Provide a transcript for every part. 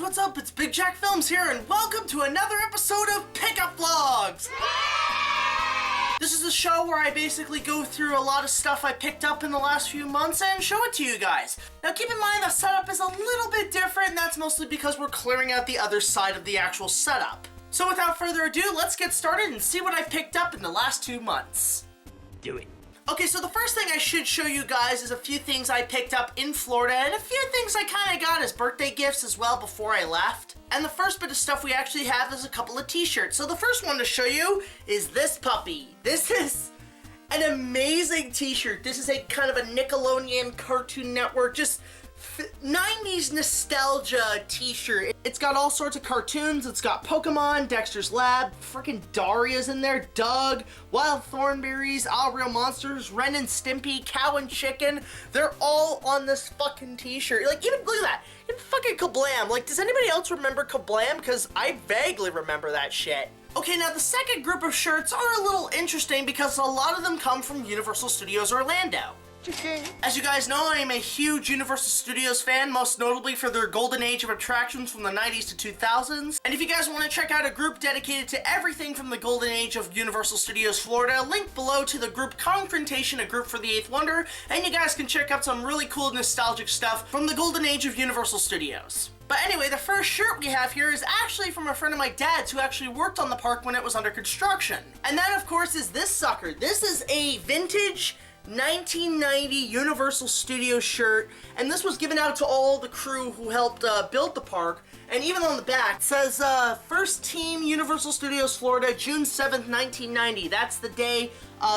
what's up? It's BigJackFilms here, and welcome to another episode of Pickup Vlogs! This is a show where I basically go through a lot of stuff I picked up in the last few months and show it to you guys. Now keep in mind the setup is a little bit different, and that's mostly because we're clearing out the other side of the actual setup. So without further ado, let's get started and see what I picked up in the last 2 months. Do it. Okay, so the first thing I should show you guys is a few things I picked up in Florida and a few things I kind of got as birthday gifts as well before I left. And the first bit of stuff we actually have is a couple of t-shirts. So the first one to show you is this puppy. This is an amazing t-shirt. This is a kind of a Nickelodeon Cartoon Network, just 90s nostalgia t-shirt. It's got all sorts of cartoons. It's got Pokemon, Dexter's Lab, freaking Daria's in there, Doug, Wild Thornberries, All Real Monsters, Ren and Stimpy, Cow and Chicken. They're all on this fucking t-shirt. Like, even, look at that. Even fucking Kablam. Like, does anybody else remember Kablam? Because I vaguely remember that shit. Okay, now the second group of shirts are a little interesting because a lot of them come from Universal Studios Orlando. As you guys know, I am a huge Universal Studios fan, most notably for their golden age of attractions from the 90s to 2000s. And if you guys want to check out a group dedicated to everything from the golden age of Universal Studios Florida, link below to the group Kongfrontation, a group for the 8th Wonder, and you guys can check out some really cool nostalgic stuff from the golden age of Universal Studios. But anyway, the first shirt we have here is actually from a friend of my dad's who actually worked on the park when it was under construction. And that, of course, is this sucker. This is a vintage 1990 Universal Studios shirt, and this was given out to all the crew who helped build the park. And even on the back it says first team Universal Studios Florida, June 7th 1990. That's the day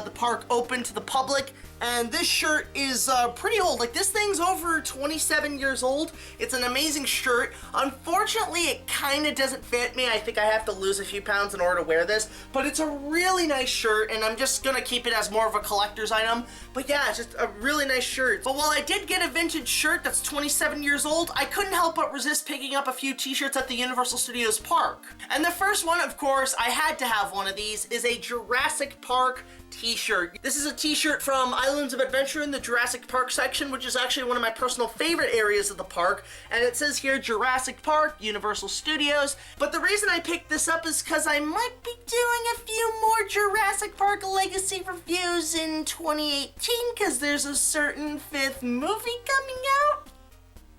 the park opened to the public. And this shirt is pretty old. Like, this thing's over 27 years old. It's an amazing shirt. Unfortunately, it kind of doesn't fit me. I think I have to lose a few pounds in order to wear this. But it's a really nice shirt, and I'm just gonna keep it as more of a collector's item. But yeah, it's just a really nice shirt. But while I did get a vintage shirt that's 27 years old, I couldn't help but resist picking up a few t-shirts at the Universal Studios Park. And the first one, of course, I had to have one of these, is a Jurassic Park t-shirt. This is a t-shirt from Islands of Adventure in the Jurassic Park section, which is actually one of my personal favorite areas of the park. And it says here Jurassic Park, Universal Studios. But the reason I picked this up is because I might be doing a few more Jurassic Park Legacy reviews in 2018, because there's a certain 5th movie coming out.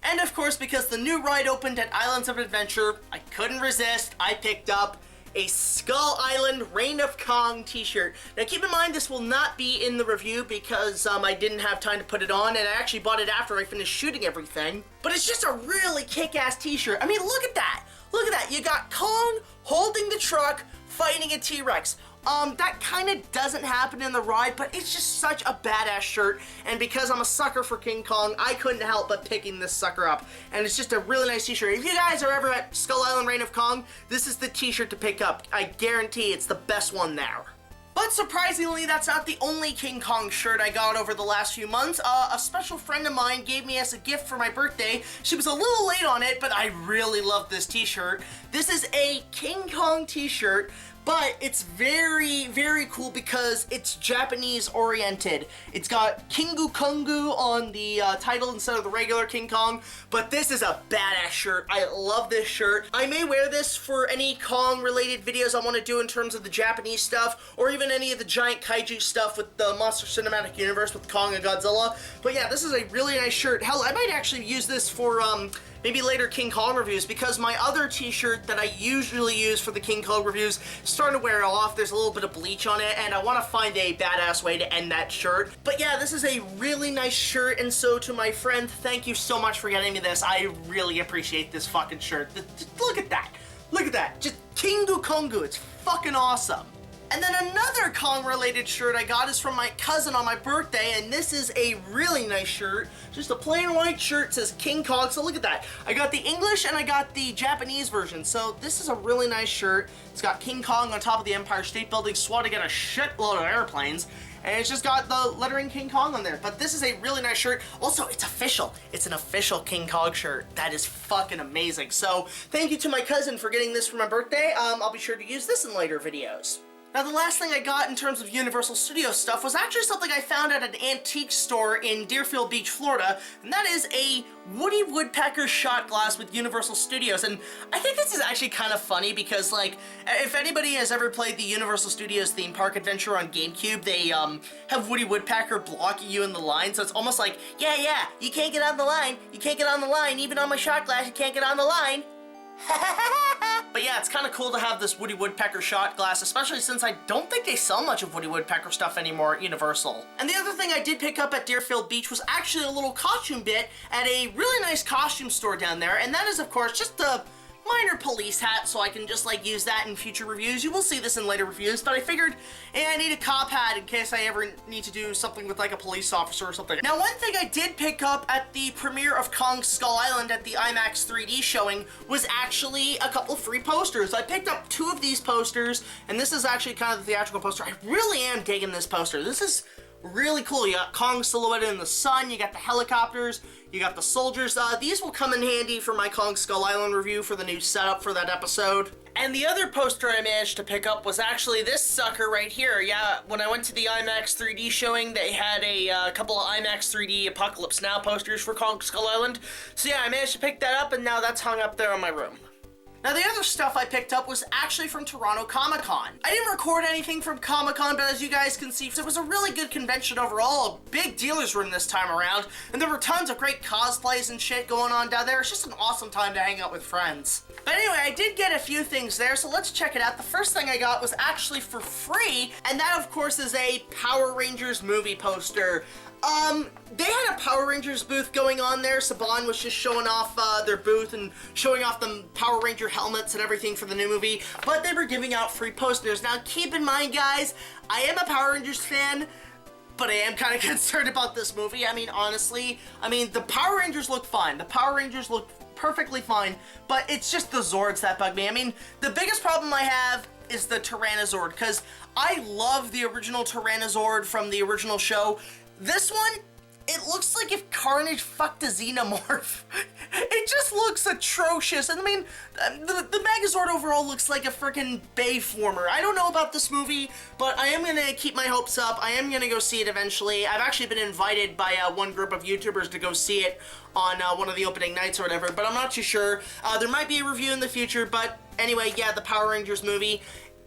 And of course, because the new ride opened at Islands of Adventure, I couldn't resist. I picked up a Skull Island Reign of Kong t-shirt. Now keep in mind, this will not be in the review because I didn't have time to put it on, and I actually bought it after I finished shooting everything. But it's just a really kick-ass t-shirt. I mean, look at that. Look at that. You got Kong holding the truck, fighting a T-Rex. That kind of doesn't happen in the ride, but it's just such a badass shirt, and because I'm a sucker for King Kong, I couldn't help but picking this sucker up, and it's just a really nice t-shirt. If you guys are ever at Skull Island Reign of Kong, this is the t-shirt to pick up. I guarantee it's the best one there. But surprisingly, that's not the only King Kong shirt I got over the last few months. A special friend of mine gave me as a gift for my birthday. She was a little late on it, but I really love this t-shirt. This is a King Kong t-shirt, but it's very, very cool because it's Japanese oriented. It's got Kingu Kongu on the title instead of the regular King Kong, but this is a badass shirt. I love this shirt. I may wear this for any Kong related videos I want to do in terms of the Japanese stuff, or even any of the giant kaiju stuff with the Monster Cinematic Universe with Kong and Godzilla. But yeah, this is a really nice shirt. Hell, I might actually use this for maybe later King Kong reviews, because my other t-shirt that I usually use for the King Kong reviews is starting to wear off. There's a little bit of bleach on it, and I want to find a badass way to end that shirt. But yeah, this is a really nice shirt, and so to my friend, thank you so much for getting me this. I really appreciate this fucking shirt. Look at that. Look at that. Just Kingu Kongu. It's fucking awesome. And then another Kong-related shirt I got is from my cousin on my birthday, and this is a really nice shirt. Just a plain white shirt. It says King Kong, so look at that. I got the English and I got the Japanese version, so this is a really nice shirt. It's got King Kong on top of the Empire State Building swatting at a shitload of airplanes, and it's just got the lettering King Kong on there. But this is a really nice shirt. Also, it's official. It's an official King Kong shirt. That is fucking amazing. So thank you to my cousin for getting this for my birthday. I'll be sure to use this in later videos. Now, the last thing I got in terms of Universal Studios stuff was actually something I found at an antique store in Deerfield Beach, Florida, and that is a Woody Woodpecker shot glass with Universal Studios. And I think this is actually kind of funny because, like, if anybody has ever played the Universal Studios theme park adventure on GameCube, they have Woody Woodpecker blocking you in the line, so it's almost like, yeah, you can't get on the line, even on my shot glass, you can't get on the line. But yeah, it's kind of cool to have this Woody Woodpecker shot glass, especially since I don't think they sell much of Woody Woodpecker stuff anymore at Universal. And the other thing I did pick up at Deerfield Beach was actually a little costume bit at a really nice costume store down there, and that is, of course, just the minor police hat, so I can just, like, use that in future reviews. You will see this in later reviews, but I figured, hey, I need a cop hat in case I ever need to do something with, like, a police officer or something. Now, one thing I did pick up at the premiere of Kong Skull Island at the IMAX 3D showing was actually a couple free posters. I picked up 2 of these posters, and this is actually kind of the theatrical poster. I really am digging this poster. This is really cool. You got Kong silhouetted in the sun, you got the helicopters, you got the soldiers. These will come in handy for my Kong Skull Island review for the new setup for that episode. And the other poster I managed to pick up was actually this sucker right here. Yeah, when I went to the IMAX 3D showing, they had a couple of IMAX 3D Apocalypse Now posters for Kong Skull Island. So yeah, I managed to pick that up, and now that's hung up there in my room. Now, the other stuff I picked up was actually from Toronto Comic-Con. I didn't record anything from Comic-Con, but as you guys can see, it was a really good convention overall, a big dealer's room this time around, and there were tons of great cosplays and shit going on down there. It's just an awesome time to hang out with friends. But anyway, I did get a few things there, so let's check it out. The first thing I got was actually for free, and that, of course, is a Power Rangers movie poster. They had a Power Rangers booth going on there. Saban was just showing off their booth and showing off the Power Ranger helmets and everything for the new movie, but they were giving out free posters. Now, keep in mind, guys, I am a Power Rangers fan, but I am kind of concerned about this movie. I mean, honestly, the Power Rangers look fine. The Power Rangers look perfectly fine, but it's just the Zords that bug me. I mean, the biggest problem I have is the Tyrannozord, because I love the original Tyrannozord from the original show. This one, it looks like if Carnage fucked a Xenomorph. It just looks atrocious. And I mean, the Megazord overall looks like a freaking Bayformer. I don't know about this movie, but I am gonna keep my hopes up. I am gonna go see it eventually. I've actually been invited by one group of YouTubers to go see it on one of the opening nights or whatever, but I'm not too sure. There might be a review in the future, but anyway, yeah, the Power Rangers movie.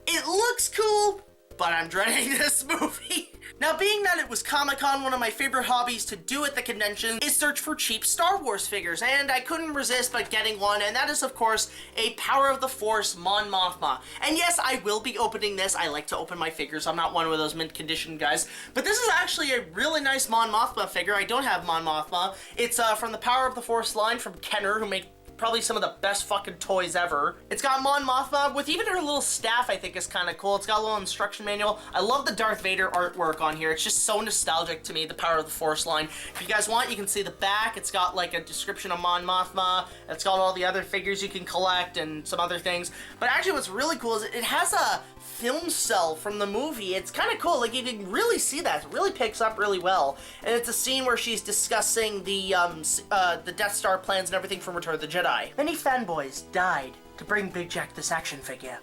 It looks cool, but I'm dreading this movie. Now, being that it was Comic-Con, one of my favorite hobbies to do at the convention is search for cheap Star Wars figures, and I couldn't resist but getting one, and that is, of course, a Power of the Force Mon Mothma. And yes, I will be opening this. I like to open my figures. I'm not one of those mint condition guys, but this is actually a really nice Mon Mothma figure. I don't have Mon Mothma. It's from the Power of the Force line from Kenner, who make probably some of the best fucking toys ever. It's got Mon Mothma with even her little staff. I think is kind of cool. It's got a little instruction manual. I love the Darth Vader artwork on here. It's just so nostalgic to me, the Power of the Force line. If you guys want, you can see the back. It's got like a description of Mon Mothma. It's got all the other figures you can collect and some other things. But actually what's really cool is it has a film cell from the movie. It's kind of cool. Like, you can really see that. It really picks up really well. And it's a scene where she's discussing the Death Star plans and everything from Return of the Jedi. Many fanboys died to bring Big Jack this action figure.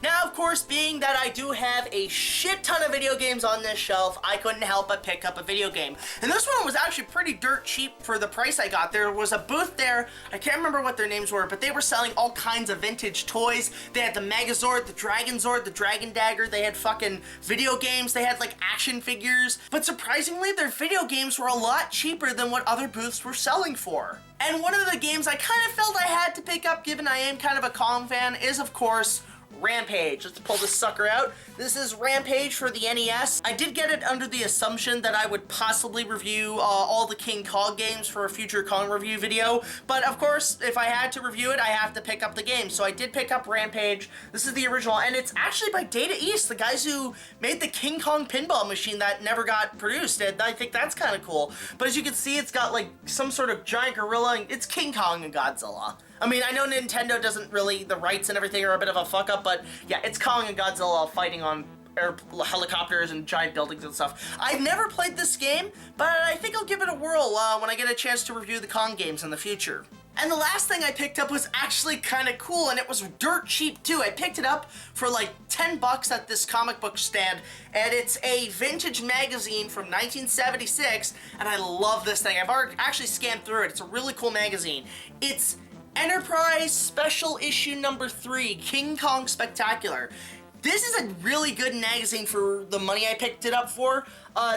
Now, of course, being that I do have a shit ton of video games on this shelf, I couldn't help but pick up a video game. And this one was actually pretty dirt cheap for the price I got. There was a booth there, I can't remember what their names were, but they were selling all kinds of vintage toys. They had the Megazord, the Dragon Zord, the Dragon Dagger, they had fucking video games, they had like action figures. But surprisingly, their video games were a lot cheaper than what other booths were selling for. And one of the games I kind of felt I had to pick up, given I am kind of a Kong fan, is of course Rampage. Let's pull this sucker out. This is Rampage for the NES. I did get it under the assumption that I would possibly review all the King Kong games for a future Kong review video, but of course, if I had to review it, I have to pick up the game. So I did pick up Rampage. This is the original, and it's actually by Data East, the guys who made the King Kong pinball machine that never got produced, and I think that's kind of cool. But as you can see, it's got like some sort of giant gorilla, and it's King Kong and Godzilla. I mean, I know Nintendo doesn't really, the rights and everything are a bit of a fuck up, but yeah, it's Kong and Godzilla fighting on helicopters and giant buildings and stuff. I've never played this game, but I think I'll give it a whirl when I get a chance to review the Kong games in the future. And the last thing I picked up was actually kind of cool, and it was dirt cheap too. I picked it up for like 10 bucks at this comic book stand, and it's a vintage magazine from 1976, and I love this thing. I've already actually scanned through it. It's a really cool magazine. It's Enterprise Special Issue number 3, King Kong Spectacular. This is a really good magazine for the money I picked it up for.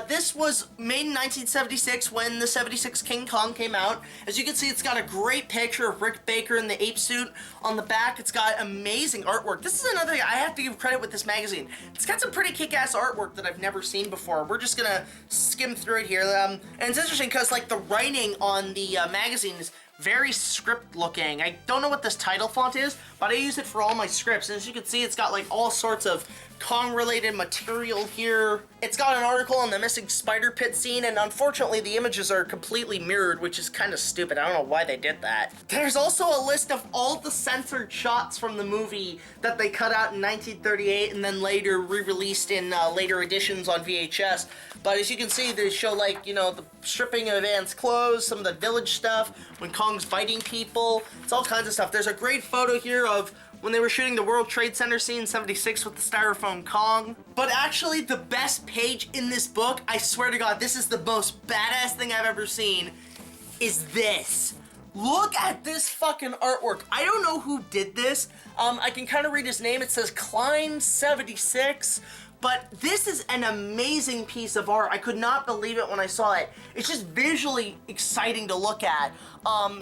This was made in 1976 when the 76 King Kong came out. As you can see, it's got a great picture of Rick Baker in the ape suit. On the back, it's got amazing artwork. This is another thing I have to give credit with this magazine. It's got some pretty kick-ass artwork that I've never seen before. We're just gonna skim through it here. And it's interesting because like the writing on the magazine is very script looking. I don't know what this title font is, but I use it for all my scripts. And as you can see, it's got like all sorts of Kong related material here. It's got an article on the missing spider pit scene, and unfortunately the images are completely mirrored, which is kind of stupid. I don't know why they did that. There's also a list of all the censored shots from the movie that they cut out in 1938 and then later re-released in later editions on VHS. But as you can see, they show like, you know, the stripping of Anne's clothes, some of the village stuff, when Kong's biting people. It's all kinds of stuff. There's a great photo here of when they were shooting the World Trade Center scene in 76 with the styrofoam Kong. But actually, the best page in this book, I swear to God, this is the most badass thing I've ever seen, is this. Look at this fucking artwork. I don't know who did this. I can kind of read his name. It says Klein76. But this is an amazing piece of art. I could not believe it when I saw it. It's just visually exciting to look at.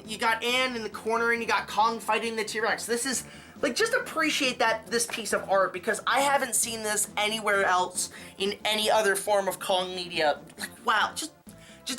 You got Anne in the corner and you got Kong fighting the T-Rex. This is, like, just appreciate this piece of art, because I haven't seen this anywhere else in any other form of Kong media. Like, wow, just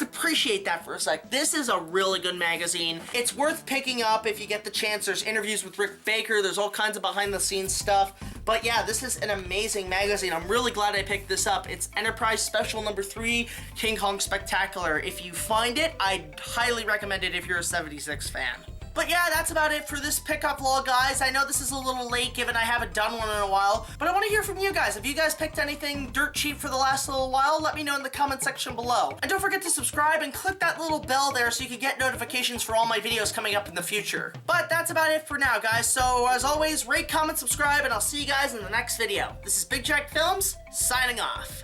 appreciate that for a sec. This is a really good magazine. It's worth picking up if you get the chance. There's interviews with Rick Baker. There's all kinds of behind the scenes stuff. But yeah, this is an amazing magazine. I'm really glad I picked this up. It's Enterprise Special number 3, King Kong Spectacular. If you find it, I'd highly recommend it if you're a 76 fan. But yeah, that's about it for this pickup vlog, guys. I know this is a little late given I haven't done one in a while, but I want to hear from you guys. Have you guys picked anything dirt cheap for the last little while? Let me know in the comment section below. And don't forget to subscribe and click that little bell there so you can get notifications for all my videos coming up in the future. But that's about it for now, guys. So as always, rate, comment, subscribe, and I'll see you guys in the next video. This is BigJackFilms, signing off.